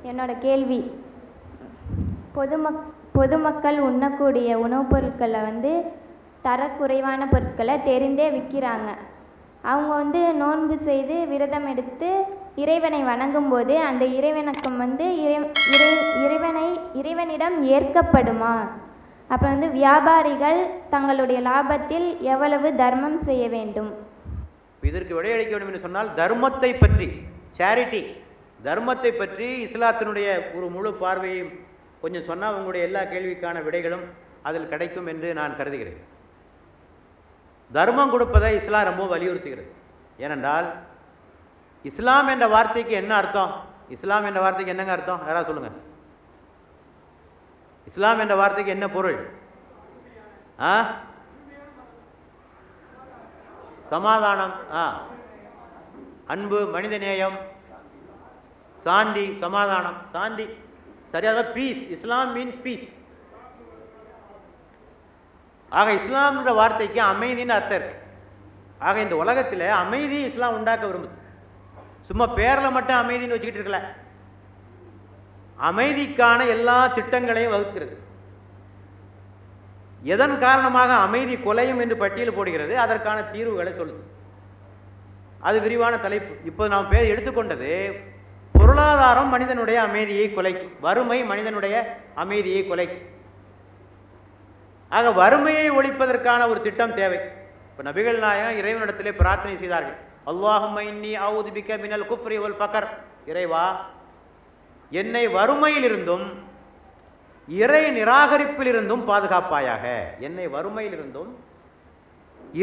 என்னோட கேள்வி, பொதுமக்கள் உண்ணக்கூடிய உணவுப் பொருட்களை தரக்குறைவான பொருட்களை தெரிந்தே விற்கிறாங்க. அவங்க நோன்பு செய்து விரதம் எடுத்து இறைவனை வணங்கும் போது அந்த இறைவணக்கம் இறைவனிடம் ஏற்கப்படுமா? அப்புறம் வியாபாரிகள் தங்களுடைய லாபத்தில் எவ்வளவு தர்மம் செய்ய வேண்டும்? இதற்கு விடையளிக்க வேண்டும் என்று சொன்னால் தர்மத்தை பற்றி, சேரிட்டி, தர்மத்தை பற்றி இஸ்லாத்தினுடைய ஒரு முழு பார்வையும் கொஞ்சம் சொன்னால் உங்களுடைய எல்லா கேள்விக்கான விடைகளும் அதில் கிடைக்கும் என்று நான் கருதுகிறேன். தர்மம் கொடுப்பதை இஸ்லாம் ரொம்ப வலியுறுத்துகிறது. ஏனென்றால் இஸ்லாம் என்ற வார்த்தைக்கு என்ன அர்த்தம்? இஸ்லாம் என்ற வார்த்தைக்கு என்னங்க அர்த்தம்? யாராவது சொல்லுங்க. இஸ்லாம் என்ற வார்த்தைக்கு என்ன பொருள்? சமாதானம், அன்பு, மனிதநேயம், சாந்தி, சமாதானம், சாந்தி, சரியாக பீஸ். இஸ்லாம் மீன்ஸ் பீஸ். ஆக இஸ்லாம்ன்ற வார்த்தைக்கு அமைதின்னு அர்த்தம் இருக்கு. ஆக இந்த உலகத்தில் அமைதி இஸ்லாம் உண்டாக்க விரும்புது. சும்மா பேரில் மட்டும் அமைதின்னு வச்சுக்கிட்டு இருக்கல, அமைதிக்கான எல்லா திட்டங்களையும் வகுக்கிறது. எதன் காரணமாக அமைதி கொலையும் என்று பட்டியல் போடுகிறது, அதற்கான தீர்வுகளை சொல்லுது. அது விரிவான தலைப்பு. இப்போ நாம் எடுத்துக்கொண்டது பொருளாதாரம் மனிதனுடைய அமைதியை குலைக்கும், வறுமை மனிதனுடைய அமைதியை குலைக்கும். ஆக வறுமையை ஒழிப்பதற்கான ஒரு திட்டம் தேவை. இப்போ நபிகள் நாயகம் இறைவனிடத்திலே பிரார்த்தனை செய்தார்கள். அல்லாஹும்ம இன்னி அஊது பிக மினல் குஃப்ரி வல் ஃபக்ர். இறைவா, என்னை வறுமையிலிருந்தும் இறை நிராகரிப்பிலிருந்தும் பாதுகாப்பாயாக. என்னை வறுமையிலிருந்தும்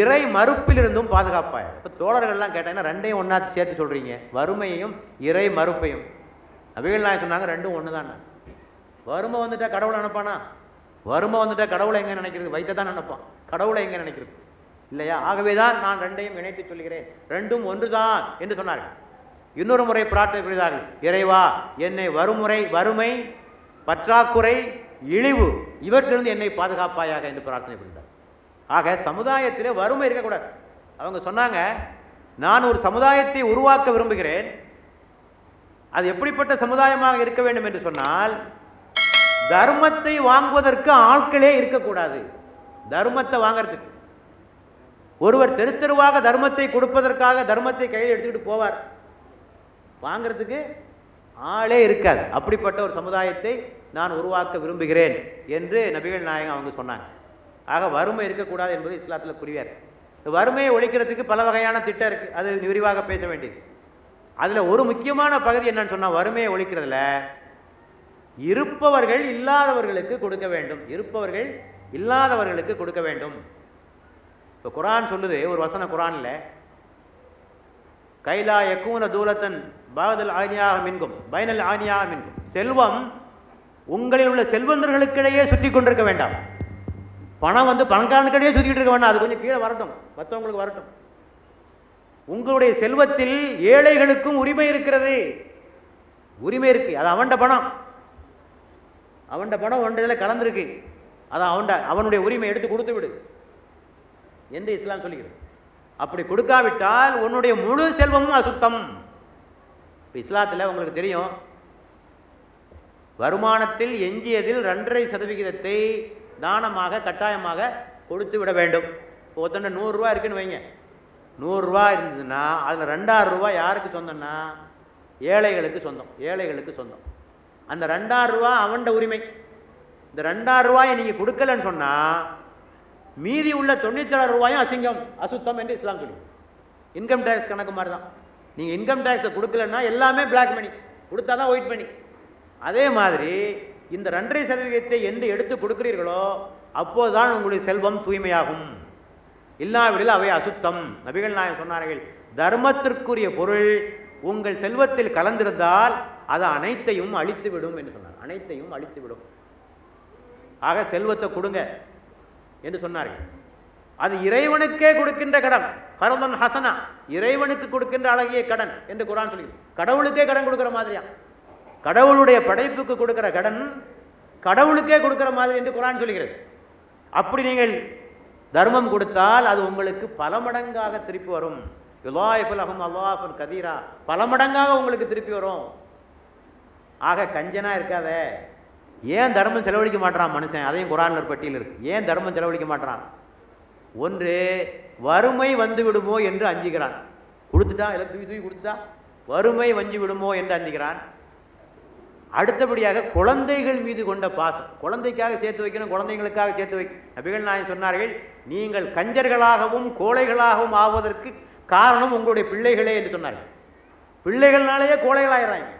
இறை மறுப்பிலிருந்தும் பாதுகாப்பாயாக. இப்போ தோழர்கள்லாம் கேட்டாங்கன்னா ரெண்டையும் ஒன்றா சேர்த்து சொல்கிறீங்க, வறுமையையும் இறை மறுப்பையும். நபிகள் நாயகம் சொன்னாங்க ரெண்டும் ஒன்று தான். வறுமை வந்துட்டா கடவுளை நினைப்பானா? வறுமை வந்துட்டா கடவுளை எங்கே நினைக்கிறது? வைத்த தான் நினைப்பான். கடவுளை எங்கே நினைக்கிறது? இல்லையா? ஆகவே தான் நான் ரெண்டையும் இணைத்து சொல்கிறேன், ரெண்டும் ஒன்று தான் என்று சொன்னார்கள். இன்னொரு முறை பிரார்த்தனை புரிந்தார்கள், இறைவா, என்னை வறுமை, பற்றாக்குறை, இழிவு இவற்றிலிருந்து என்னை பாதுகாப்பாயாக என்று பிரார்த்தனை புரிந்தார். ஆக சமுதாயத்திலே வறுமை இருக்கக்கூடாது. அவங்க சொன்னாங்க, நான் ஒரு சமுதாயத்தை உருவாக்க விரும்புகிறேன். அது எப்படிப்பட்ட சமுதாயமாக இருக்க வேண்டும் என்று சொன்னால், தர்மத்தை வாங்குவதற்கு ஆட்களே இருக்கக்கூடாது. தர்மத்தை வாங்கிறதுக்கு ஒருவர் தெரு தெருவாக தர்மத்தை கொடுப்பதற்காக தர்மத்தை கையில் எடுத்துக்கிட்டு போவார், வாங்கிறதுக்கு ஆளே இருக்காது. அப்படிப்பட்ட ஒரு சமுதாயத்தை நான் உருவாக்க விரும்புகிறேன் என்று நபிகள் நாயகம் அவங்க சொன்னாங்க. ஆக வறுமை இருக்கக்கூடாது என்பது இஸ்லாத்தில் புரிவார். வறுமையை ஒழிக்கிறதுக்கு பல வகையான திட்டம் இருக்கு, அது விரிவாக பேச வேண்டியது. அதில் ஒரு முக்கியமான பகுதி என்னன்னு சொன்னால், வறுமையை ஒழிக்கிறதுல இருப்பவர்கள் இல்லாதவர்களுக்கு கொடுக்க வேண்டும். இருப்பவர்கள் இல்லாதவர்களுக்கு கொடுக்க வேண்டும். இப்போ குரான் சொல்லுது, ஒரு வசன குரான்ல, கைலா யக்கூன தூலத்தன் பாகதல் ஆனியாக மின்கும் பைனல் ஆனியாக மின்கும். செல்வம் உங்களில் உள்ள செல்வந்தர்களுக்கிடையே சுற்றி கொண்டிருக்க வேண்டாம். பணம் பணக்காரனுக்கிடையே சுற்றிக்கிட்டு இருக்க வேண்டாம், அது கொஞ்சம் கீழே வரட்டும், மற்றவங்களுக்கு வரட்டும். உங்களுடைய செல்வத்தில் ஏழைகளுக்கும் உரிமை இருக்கிறது. உரிமை இருக்கு, அது அவன்ட பணம். அவன்ட பணம் ஒன்றில் கலந்துருக்கு, அதான் அவனுடைய உரிமை எடுத்து கொடுத்து விடு என்று இஸ்லாம் சொல்லுகிறது. அப்படி கொடுக்காவிட்டால் உன்னுடைய முழு செல்வமும் அசுத்தம். இஸ்லாத்தில் உங்களுக்கு தெரியும், வருமானத்தில் எஞ்சியதில் 2.5% தானமாக கட்டாயமாக கொடுத்து விட வேண்டும். ஒருத்தண்ட 100 ரூபா இருக்குன்னு வைங்க, 100 ரூபா இருந்ததுன்னா அதில் 2,000 ரூபா யாருக்கு சொந்தம்னா ஏழைகளுக்கு சொந்தம். ஏழைகளுக்கு சொந்தம். அந்த 2,000 ரூபா அவன்ட உரிமை. இந்த 2,000 ரூபாயை நீங்கள் கொடுக்கலன்னு சொன்னால் மீதி உள்ள 97 ரூபாயும் அசிங்கம், அசுத்தம் என்று இஸ்லாம் சொல்லி. இன்கம் டேக்ஸ் கணக்கு மாதிரி தான். நீங்கள் இன்கம் டேக்ஸை கொடுக்கலன்னா எல்லாமே பிளாக் மணி, கொடுத்தா தான் ஒயிட் மணி. அதே மாதிரி இந்த 2.5% என்று எடுத்து கொடுக்கிறீர்களோ அப்போதுதான் உங்களுடைய செல்வம் தூய்மையாகும். இல்லாவிடில் அவை அசுத்தம். நபிகள் நாயகம் சொன்னார்கள், தர்மத்திற்குரிய பொருள் உங்கள் செல்வத்தில் கலந்திருந்தால் அது அனைத்தையும் அழித்துவிடும் என்று சொன்னார். அனைத்தையும் அழித்துவிடும். ஆக செல்வத்தை கொடுங்க என்று சொன்னார்கள். அது இறைவனுக்கே கொடுக்கின்ற கடன், கரதன் ஹசனா, இறைவனுக்கு கொடுக்கின்ற அழகிய கடன் என்று குர்ஆன் சொல்லுகிறது. கடவுளுக்கே கடன் கொடுக்கிற மாதிரியா, கடவுளுடைய படைப்புக்கு கொடுக்கிற கடன் கடவுளுக்கே கொடுக்கிற மாதிரி என்று குர்ஆன் சொல்லுகிறது. அப்படி நீங்கள் தர்மம் கொடுத்தால் அது உங்களுக்கு பல மடங்காக திருப்பி வரும். யுலாயிஃபுல் அஹும் அல்லாஹுல் கதீரா, பல மடங்காக உங்களுக்கு திருப்பி வரும். ஆக கஞ்சனா இருக்காத. ஏன் தர்மம் செலவழிக்க மாட்டான் மனுஷன்? அதையும் குர்ஆன்ல ஒரு பட்டியல் இருக்கு. ஏன் தர்மம் செலவழிக்க மாட்டான்? ஒன்று, வறுமை வந்து விடுமோ என்று அஞ்சுகிறான். கொடுத்துட்டா எல்லாம் தூக்கி தூக்கி கொடுத்துட்டா வறுமை வந்து விடுமோ என்று அஞ்சுகிறான். அடுத்தபடியாக குழந்தைகள் மீது கொண்ட பாசம். குழந்தைக்காக சேர்த்து வைக்கணும், குழந்தைகளுக்காக சேர்த்து வைக்கணும். நபிகள் நாயகம் சொன்னார்கள், நீங்கள் கஞ்சர்களாகவும் கோழைகளாகவும் ஆவதற்கு காரணம் உங்களுடைய பிள்ளைகளே என்று சொன்னார்கள். பிள்ளைகள்னாலேயே கோழைகளாயிடுறாங்க,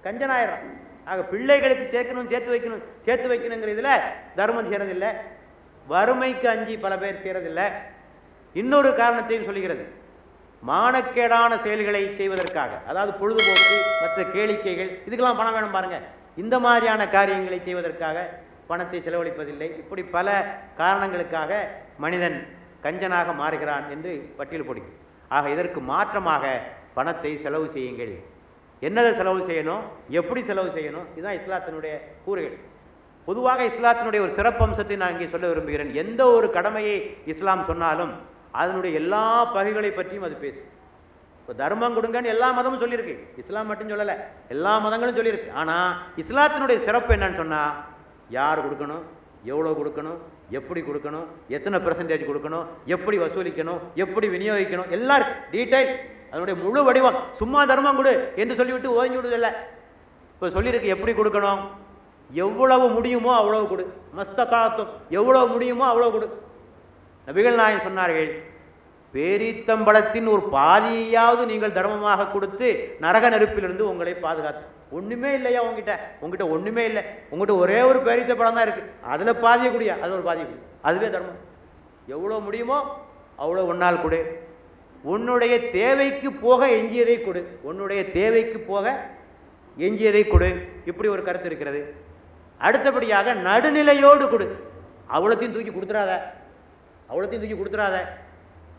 கஞ்சனாயிடுறான். ஆக பிள்ளைகளுக்கு சேர்த்து வைக்கணுங்கிற இதில் தர்மம் செய்யறதில்லை. வறுமைக்கு அஞ்சி பல பேர் செய்யறதில்லை. இன்னொரு காரணத்தையும் சொல்லுகிறது, மானக்கேடான செயல்களை செய்வதற்காக, அதாவது பொழுதுபோக்கு, மற்ற கேளிக்கைகள், இதுக்கெல்லாம் பணம் வேணும் பாருங்க, இந்த மாதிரியான காரியங்களை செய்வதற்காக பணத்தை செலவழிப்பதில்லை. இப்படி பல காரணங்களுக்காக மனிதன் கஞ்சனாக மாறுகிறான் என்று பட்டியல் போடுகிறது. ஆக இதற்கு மாற்றமாக பணத்தை செலவு செய்யுங்கள். என்னதை செலவு செய்யணும், எப்படி செலவு செய்யணும், இதுதான் இஸ்லாத்தினுடைய கூறுகள். பொதுவாக இஸ்லாத்தினுடைய ஒரு சிறப்பம்சத்தை நான் இங்கே சொல்ல விரும்புகிறேன். எந்த ஒரு கடமையை இஸ்லாம் சொன்னாலும் அதனுடைய எல்லா பகுதிகளை பற்றியும் அது பேசும். இப்போ தர்மம் கொடுங்கன்னு எல்லா மதமும் சொல்லியிருக்கு, இஸ்லாம் மட்டும் சொல்லலை, எல்லா மதங்களும் சொல்லியிருக்கு. ஆனால் இஸ்லாத்தினுடைய சிறப்பு என்னன்னு சொன்னால், யார் கொடுக்கணும், எவ்வளோ கொடுக்கணும், எப்படி கொடுக்கணும், எத்தனை பெர்சன்டேஜ் கொடுக்கணும், எப்படி வசூலிக்கணும், எப்படி விநியோகிக்கணும், எல்லாம் இருக்கு டீட்டெயில். அதனுடைய முழு வடிவம். சும்மா தர்மம் கொடு என்று சொல்லிவிட்டு ஓய்ஞ்சு விடுவதில்லை. இப்போ சொல்லியிருக்கு எப்படி கொடுக்கணும், எவ்வளவு முடியுமோ அவ்வளவு கொடு, மஸ்தகாத்தும், எவ்வளவு முடியுமோ அவ்வளவு கொடு. நபிகள் நாயகம் சொன்னார்கள், பேரித்தம்பளத்தின் ஒரு பாதியாவது நீங்கள் தர்மமாக கொடுத்து நரக நெருப்பிலிருந்து உங்களை பாதுகாத்து. ஒண்ணுமே இல்லையா உங்ககிட்ட ஒண்ணுமே இல்லை, உங்ககிட்ட ஒரே ஒரு பேரித்தம்பளம் தான் இருக்கு, அதுல பாதிய குடியா, அது ஒரு பாதிய குடி, அதுவே தர்மம். எவ்வளவு முடியுமோ அவ்வளவு ஒன்னால் கொடு. உன்னுடைய தேவைக்கு போக எஞ்சியதை கொடு, உன்னுடைய தேவைக்கு போக எஞ்சியதை கொடு. இப்படி ஒரு கருத்து இருக்கிறது. அடுத்தபடியாக நடுநிலையோடு கொடு. அவ்வளோத்தையும் தூக்கி கொடுத்துறாத.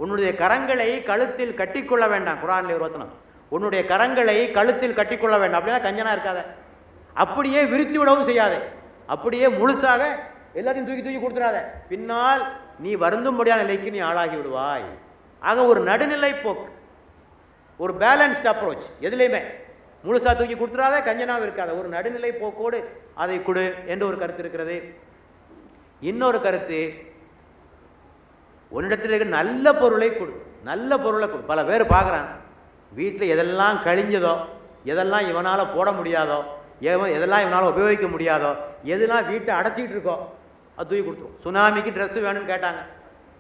உன்னுடைய கரங்களை கழுத்தில் கட்டிக்கொள்ள வேண்டாம். குர்ஆன்ல ஒரு வசனம், உன்னுடைய கரங்களை கழுத்தில் கட்டிக்கொள்ள வேண்டாம். அப்படின்னா கஞ்சனா இருக்காத. அப்படியே விரித்து விடவும் செய்யாதே. அப்படியே முழுசாக எல்லாத்தையும் தூக்கி கொடுத்துறாத. பின்னால் நீ வருந்தும்படியான நிலைக்கு நீ ஆளாகி விடுவாய். ஆக ஒரு நடுநிலை போக்கு, ஒரு பேலன்ஸ்ட் அப்ரோச். எதுலையுமே முழுசா தூக்கி கொடுத்துறாத, கஞ்சனாவும் இருக்காத, ஒரு நடுநிலை போக்கோடு அதை கொடு என்று ஒரு கருத்து இருக்கிறது. இன்னொரு கருத்து, உன்னிடத்தில் இருக்க நல்ல பொருளை கொடு, நல்ல பொருளை கொடு. பல பேர் பார்க்குறான், வீட்டில் எதெல்லாம் கழிஞ்சதோ, எதெல்லாம் இவனால் போட முடியாதோ, எதெல்லாம் இவனால் உபயோகிக்க முடியாதோ, எதெல்லாம் வீட்டை அடைச்சிக்கிட்டு இருக்கோ அது தூக்கி கொடுத்துரும். சுனாமிக்கு ட்ரெஸ்ஸு வேணும்னு கேட்டாங்க,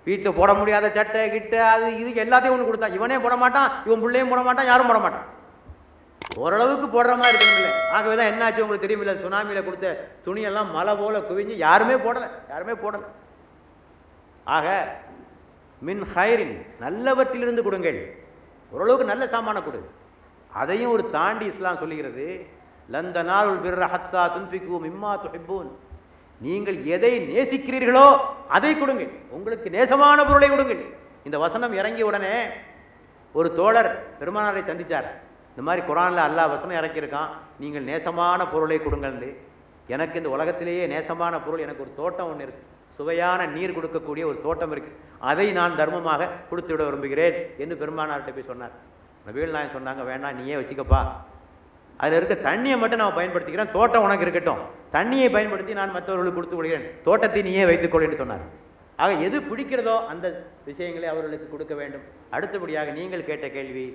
வீட்டில் போட முடியாத சட்டை கிட்ட அது இதுக்கு எல்லாத்தையும் ஒன்று கொடுத்தா. இவனே போட மாட்டான், இவன் பிள்ளையும் போட மாட்டான், யாரும் போட மாட்டான். ஓரளவுக்கு போடுற மாதிரி இருக்கணும் இல்லை. ஆகவே தான் என்னாச்சு உங்களுக்கு தெரியுமில்ல, சுனாமியில் கொடுத்த துணியெல்லாம் மலை போல குவிஞ்சு யாருமே போடலை. ஆக மின் ஹைரின், நல்லவற்றிலிருந்து கொடுங்கள். ஓரளவுக்கு நல்ல சாமான கொடு. அதையும் ஒரு தாண்டி இஸ்லாம் சொல்லுகிறது, லந்தனாலுல் பிர்ர ஹத்தா துன்ஃபிகு மிம்மா துஹிப்பூன். நீங்கள் எதை நேசிக்கிறீர்களோ அதை கொடுங்கள், உங்களுக்கு நேசமான பொருளை கொடுங்கள். இந்த வசனம் இறங்கிய உடனே ஒரு தோழர் பெருமானாரை சந்தித்தார். இந்த மாதிரி குர்ஆன்ல அல்லாஹ் வசனம் இறக்கியிருக்கான், நீங்கள் நேசமான பொருளை கொடுங்கள். எனக்கு இந்த உலகத்திலேயே நேசமான பொருள், எனக்கு ஒரு தோட்டம் ஒன்று இருக்குது, சுவையான நீர் கொடுக்கக்கூடிய ஒரு தோட்டம் இருக்குது, அதை நான் தர்மமாக கொடுத்து விட விரும்புகிறேன் என்று பெருமானார்கிட்ட போய் சொன்னார். நபிகள் நாயகம் சொன்னாங்க, வேண்டாம் நீயே வச்சுக்கப்பா, அதில் இருக்க தண்ணியை மட்டும் நான் பயன்படுத்திக்கிறேன், தோட்டம் உனக்கு இருக்கட்டும், தண்ணியை பயன்படுத்தி நான் மற்றவர்களுக்கு கொடுத்து விடுகிறேன், தோட்டத்தை நீயே வைத்துக்கொள் என்று சொன்னார். ஆக எது பிடிக்கிறதோ அந்த விஷயங்களை அவர்களுக்கு கொடுக்க வேண்டும். அடுத்தபடியாக நீங்கள் கேட்ட கேள்வி,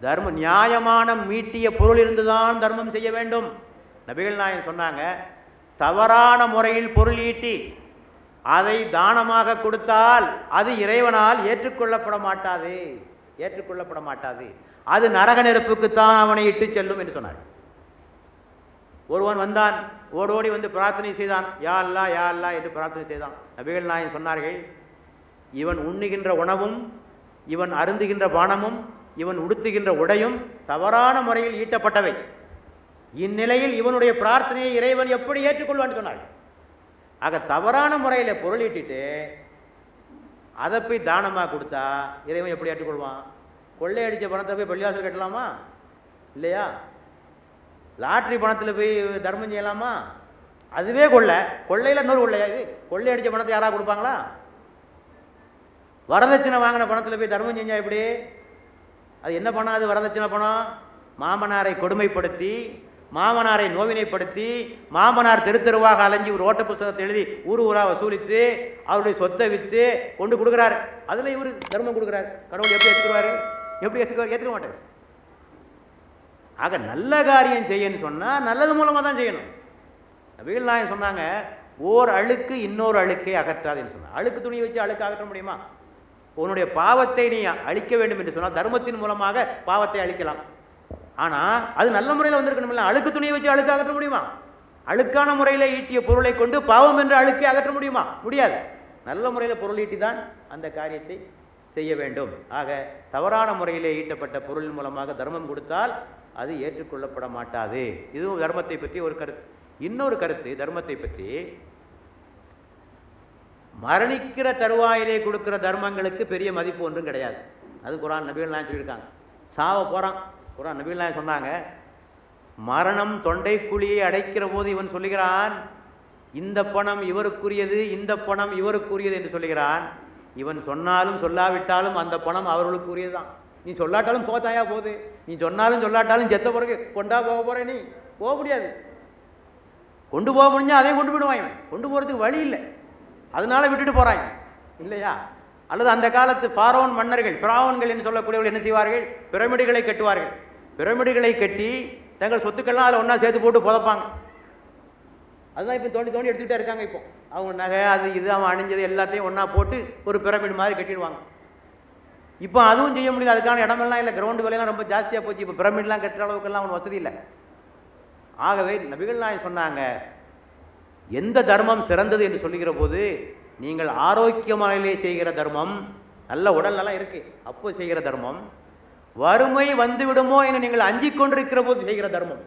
தர்மம் நியாயமான மீட்டிய பொருள் இருந்துதான் தர்மம் செய்ய வேண்டும். நபிகள் நாயகம் சொன்னாங்க, தவறான முறையில் பொருள் ஈட்டி அதை தானமாக கொடுத்தால் அது இறைவனால் ஏற்றுக்கொள்ளப்பட மாட்டாது, அது நரக நெருப்புக்குத்தான் அவனை இட்டு செல்லும் என்று சொன்னார். ஒருவன் வந்தான், ஓடோடி வந்து பிரார்த்தனை செய்தான், யா அல்லா யா அல்லா என்று பிரார்த்தனை செய்தான். நபிகள் நாயகம் சொன்னார்கள், இவன் உண்ணுகின்ற உணவும், இவன் அருந்துகின்ற பானமும், இவன் உடுத்துகின்ற உடையும் தவறான முறையில் ஈட்டப்பட்டவை. இந்நிலையில் இவனுடைய பிரார்த்தனையை இறைவன் எப்படி ஏற்றுக்கொள்வான்னு சொன்னார். ஆக தவறான முறையில் பொருள் ஈட்டிட்டு அதை போய் தானமாக கொடுத்தா இறைவன் எப்படி ஏற்றுக்கொள்வான்? கொள்ளையடித்த பணத்தை போய் பள்ளிவாசல் கட்டலாமா? இல்லையா? லாட்ரி பணத்தில் போய் தர்மம் செய்யலாமா? அதுவே கொள்ளையில் இன்னொரு கொள்ளையா? இது கொள்ளையடித்த பணத்தை யாராவது கொடுப்பாங்களா? வரதட்சணை வாங்கின பணத்தில் போய் தர்மம் செஞ்சா எப்படி? அது என்ன பணம்? அது வரதட்சணை பணம். மாமனாரை கொடுமைப்படுத்தி மாமனாரை நோவினைப்படுத்தி மாமனார் தெரு தெருவாக அலைஞ்சி ஒரு ஓட்ட புத்தகத்தை எழுதி ஊர் ஊரா வசூலித்து அவருடைய சொத்தை விற்று கொண்டு கொடுக்குறாரு. அதில் இவர் தர்மம் கொடுக்குறாரு. கடவுள் எப்படி ஏற்றுக்குவாரு? எப்படி ஏற்றுக்க மாட்டார். ஆக நல்ல காரியம் செய்யன்னு சொன்னால் நல்லது மூலமாக தான் செய்யணும். நபிகள் நாயகம் சொன்னாங்க, ஓர் அழுக்கு இன்னொரு அழுக்கை அகற்றாதுன்னு சொன்னாங்க. அழுக்கு துணியை வச்சு அழுக்கு அகற்ற முடியுமா? உன்னுடைய பாவத்தை நீ அழிக்க வேண்டும் என்று சொன்னால் தர்மத்தின் மூலமாக பாவத்தை அழிக்கலாம். ஆனால் அது நல்ல முறையில் வந்திருக்கணும்ல. அழுக்கு துணியை வச்சு அழுக்கு அகற்ற முடியுமா? அழுக்கான முறையில் ஈட்டிய பொருளை கொண்டு பாவம் என்று அழுக்கை அகற்ற முடியுமா? முடியாது. நல்ல முறையில் பொருள் ஈட்டி தான் அந்த காரியத்தை செய்ய வேண்டும். ஆக தவறான முறையிலே ஈட்டப்பட்ட பொருளின் மூலமாக தர்மம் கொடுத்தால் அது ஏற்றுக்கொள்ளப்பட மாட்டாது. இதுவும் தர்மத்தை பற்றி ஒரு கருத்து. இன்னொரு கருத்து தர்மத்தை பற்றி, மரணிக்கிற தருவாயிலே கொடுக்கிற தர்மங்களுக்கு பெரிய மதிப்பு ஒன்றும் கிடையாது. அது குர்ஆன் நபிகள் நாயகம் சொல்லியிருக்காங்க. சாவ போகிறான், குர்ஆன் நபிகள் நாயகம் சொன்னாங்க, மரணம் தொண்டை குழியை அடைக்கிற போது இவன் சொல்லுகிறான், இந்த பணம் இவருக்குரியது, இந்த பணம் இவருக்குரியது என்று சொல்லுகிறான். இவன் சொன்னாலும் சொல்லாவிட்டாலும் அந்த பணம் அவர்களுக்குரியது தான். நீ சொல்லாட்டாலும் போத்தாயா போகுது, நீ சொன்னாலும் சொல்லாட்டாலும் செத்த பிறகு கொண்டா போக போற, நீ போக முடியாது. கொண்டு போக முடிஞ்சா அதையும் கொண்டு போயிடுவாங்க. கொண்டு போகிறதுக்கு வழி இல்லை, அதனால விட்டுட்டு போறாங்க இல்லையா? அல்லது அந்த காலத்து ஃபாரோன் மன்னர்கள், பிராவன்கள் என்று சொல்லக்கூடியவர்கள் என்ன செய்வார்கள்? பிரமிடுகளை கட்டுவார்கள். பிரமிடுகளை கட்டி தங்கள் சொத்துக்கள்லாம் அதில் ஒன்றா சேர்த்து போட்டு புதைப்பாங்க. அதுதான் இப்போ தோண்டி தோண்டி எடுத்துக்கிட்டே இருக்காங்க. இப்போ அவங்க நகை அது இது அவன் அணிஞ்சது எல்லாத்தையும் ஒன்றா போட்டு ஒரு பிரமிடு மாதிரி கட்டிடுவாங்க. இப்போ அதுவும் செய்ய முடியல, அதுக்கான இடமெல்லாம் இல்லை, கிரவுண்டு விலையெல்லாம் ரொம்ப ஜாஸ்தியாக போச்சு. இப்போ பிரமிட்லாம் கட்டுற அளவுக்குலாம் அவன் வசதி இல்லை. ஆகவே நபிகள் நாயகம் சொன்னாங்க, எந்த தர்மம் சிறந்தது என்று சொல்லுகிற போது, நீங்கள் ஆரோக்கியமானிலே செய்கிற தர்மம், நல்ல உடல் நல்லா இருக்கு அப்போ செய்கிற தர்மம், வறுமை வந்து விடுமோ என்று நீங்கள் அஞ்சிக் கொண்டிருக்கிற போது செய்கிற தர்மம்,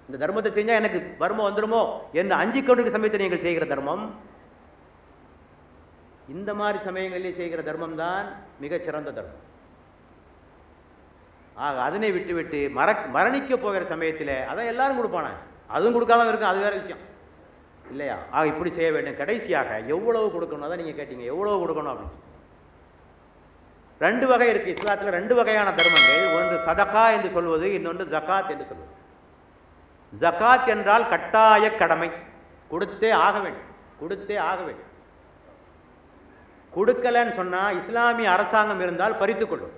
இந்த தர்மத்தை செஞ்சால் எனக்கு வறுமை வந்துடுமோ என்று அஞ்சிக் கொண்டிருக்கிற சமயத்தை நீங்கள் செய்கிற தர்மம், இந்த மாதிரி சமயங்களிலே செய்கிற தர்மம் தான் மிகச்சிறந்த தர்மம். ஆக அதனை விட்டுவிட்டு மரணிக்க போகிற சமயத்தில் அதை எல்லாரும் கொடுப்பானே, அதுவும் கொடுக்காம இருக்கும், அது வேற விஷயம் இல்லையா? ஆக இப்படி செய்ய வேண்டும். கடைசியாக எவ்வளவு கொடுக்கணும், அதான் நீங்கள் கேட்டீங்க, எவ்வளவு கொடுக்கணும் அப்படின்னு. ரெண்டு வகை இருக்கு இஸ்லாத்தில், ரெண்டு வகையான தர்மங்கள். ஒன்று சதகா என்று சொல்வது, இன்னொன்று ஜகாத் என்று சொல்வது. ஜகாத் என்றால் கட்டாய கடமை, கொடுத்தே ஆக வேண்டும், கொடுத்தே ஆக வேண்டும். கொடுக்கலன்னு சொன்னால் இஸ்லாமிய அரசாங்கம் இருந்தால் பறித்து கொள்ளும்.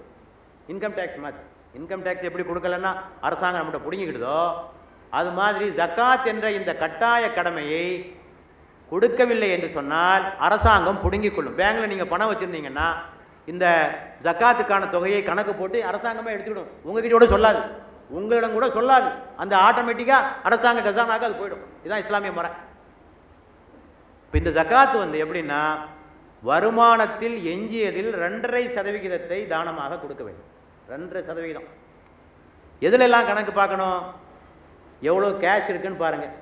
இன்கம் டேக்ஸ் மாதிரி, இன்கம் டேக்ஸ் எப்படி கொடுக்கலன்னா அரசாங்கம் நம்மகிட்ட பிடுங்கிக்கிடுதோ, அது மாதிரி ஜகாத் என்ற இந்த கட்டாய கடமையை கொடுக்கவில்லை என்று சொன்னால் அரசாங்கம் பிடுங்கிக் கொள்ளும். பேங்க்ல நீங்கள் பணம் வச்சுருந்தீங்கன்னா இந்த ஜக்காத்துக்கான தொகையை கணக்கு போட்டு அரசாங்கமே எடுத்துக்கிடும். உங்ககிட்ட கூட சொல்லாது, உங்களிடம் கூட சொல்லாது, அந்த ஆட்டோமேட்டிக்காக அரசாங்க கசானாக அது போயிடும். இதுதான் இஸ்லாமிய முறை. இப்போ இந்த ஜக்காத்து எப்படின்னா, வருமானத்தில் எஞ்சியதில் 2.5% தானமாக கொடுக்க வேண்டும். 2.5%. எதுலெல்லாம் கணக்கு பார்க்கணும்? எவ்வளோ கேஷ் இருக்குன்னு பாருங்கள்,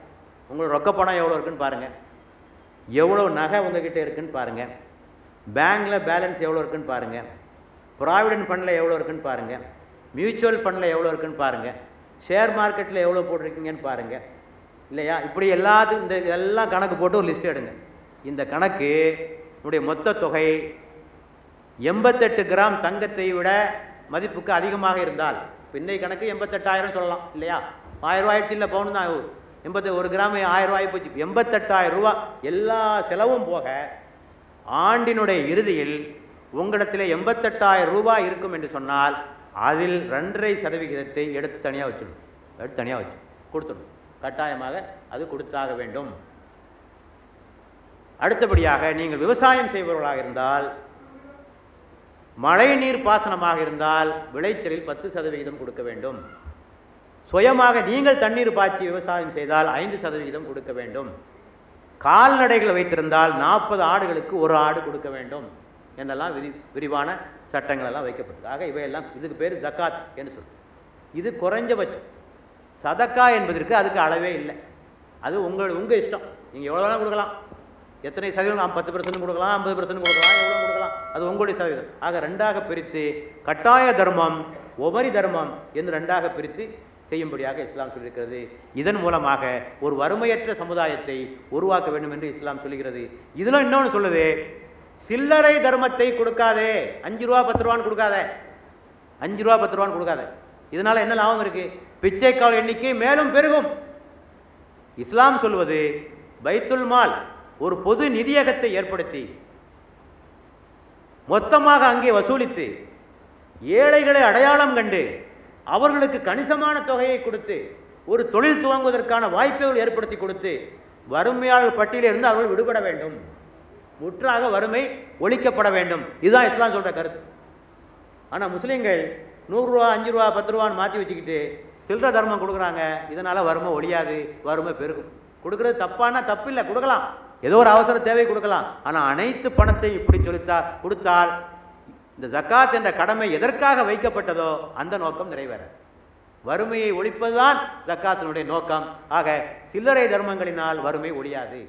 உங்களோட ரொக்க பணம் எவ்வளோ இருக்குன்னு பாருங்கள், எவ்வளோ நகை உங்ககிட்ட இருக்குன்னு பாருங்கள், பேங்க்கில் பேலன்ஸ் எவ்வளோ இருக்குன்னு பாருங்கள், ப்ராவிடென்ட் ஃபண்டில் எவ்வளோ இருக்குன்னு பாருங்கள், மியூச்சுவல் ஃபண்டில் எவ்வளோ இருக்குன்னு பாருங்கள், ஷேர் மார்க்கெட்டில் எவ்வளோ போட்டிருக்கீங்கன்னு பாருங்கள் இல்லையா? இப்படி எல்லாத்துக்கும் இந்த எல்லாம் கணக்கு போட்டு ஒரு லிஸ்ட் எடுங்க. இந்த கணக்கு உடைய மொத்த தொகை 88 கிராம் தங்கத்தை விட மதிப்புக்கு அதிகமாக இருந்தால், பின்னை கணக்கு 88,000 சொல்லலாம் இல்லையா? 1000 ரூபாய் ஆயிடுச்சு, இல்லை பவுன் தான் 81 கிராம் 1000 ரூபாய் போச்சு. 88,000 ரூபா எல்லா செலவும் போக ஆண்டினுடைய இறுதியில் உங்களிடத்தில் 88,000 ரூபாய் இருக்கும் என்று சொன்னால் அதில் 2.5% எடுத்து தனியாக வச்சிடும், எடுத்து தனியாக வச்சு கொடுத்துடும். கட்டாயமாக அது கொடுத்தாக வேண்டும். அடுத்தபடியாக நீங்கள் விவசாயம் செய்பவர்களாக இருந்தால், மழை நீர் பாசனமாக இருந்தால் விளைச்சலில் 10% கொடுக்க வேண்டும். சுயமாக நீங்கள் தண்ணீர் பாய்ச்சி விவசாயம் செய்தால் 5% கொடுக்க வேண்டும். கால்நடைகள் வைத்திருந்தால் 40 ஆடுகளுக்கு 1 ஆடு கொடுக்க வேண்டும் என்றெல்லாம் விரிவான சட்டங்கள் எல்லாம் வைக்கப்பட்டது. ஆக இவையெல்லாம் இதுக்கு பேர் ஜக்காத் என்று சொல்லுது. இது குறைஞ்சபட்சம். சதக்கா என்பதற்கு அதுக்கு அளவே இல்லை. அது உங்கள் இஷ்டம், நீங்கள் எவ்வளோ வேணாலும் கொடுக்கலாம். எத்தனை சதவீதம்? 10% கொடுக்கலாம், 50% கொடுக்கலாம், எவ்வளோ கொடுக்கலாம், அது உங்களுடைய சதவீதம். ஆக 2ஆக பிரித்து கட்டாய தர்மம், உபரி தர்மம் என்று 2ஆக பிரித்து செய்யும்படியாக இஸ்லாம் சொல்லியிருக்கிறது. இதன் மூலமாக ஒரு வறுமையற்ற சமுதாயத்தை உருவாக்க வேண்டும் என்று இஸ்லாம் சொல்லுகிறது. இதில் இன்னொன்று சொல்லுது, சில்லறை தர்மத்தை கொடுக்காதே. 5 ரூபா 10 ரூபான்னு கொடுக்காத, 5 ரூபா 10 ரூபான்னு கொடுக்காத. இதனால என்ன லாபம் இருக்கு? பிச்சைக்கால் எண்ணிக்கை மேலும் பெருகும். இஸ்லாம் சொல்வது பைத்துல் மால் ஒரு பொது நிதியகத்தை ஏற்படுத்தி மொத்தமாக அங்கே வசூலித்து ஏழைகளை அடையாளம் கண்டு அவர்களுக்கு கணிசமான தொகையை கொடுத்து ஒரு தொழில் துவங்குவதற்கான வாய்ப்பை ஏற்படுத்தி கொடுத்து வறுமையாளர் பட்டியலிருந்து அவர்கள் விடுபட வேண்டும், முற்றாக வறுமை ஒழிக்கப்பட வேண்டும். இதுதான் இஸ்லாம் சொல்ற கருத்து. ஆனால் முஸ்லீம்கள் 100 ரூபா 5 ரூபா 10 ரூபான்னு மாற்றி வச்சுக்கிட்டு சில்லற தர்மம் கொடுக்குறாங்க. இதனால வறுமை ஒழியாது, வறுமை பெருகும். கொடுக்கறது தப்பானா தப்பு இல்லை, கொடுக்கலாம், ஏதோ ஒரு அவசர தேவை கொடுக்கலாம். ஆனால் அனைத்து பணத்தையும் இப்படி கொடுத்தால் இந்த ஜக்காத் என்ற கடமை எதற்காக வைக்கப்பட்டதோ அந்த நோக்கம் நிறைவேற. வறுமையை ஒழிப்பதுதான் ஜக்காத்தினுடைய நோக்கம். ஆக சில்லறை தர்மங்களினால் வறுமை ஒழியாது.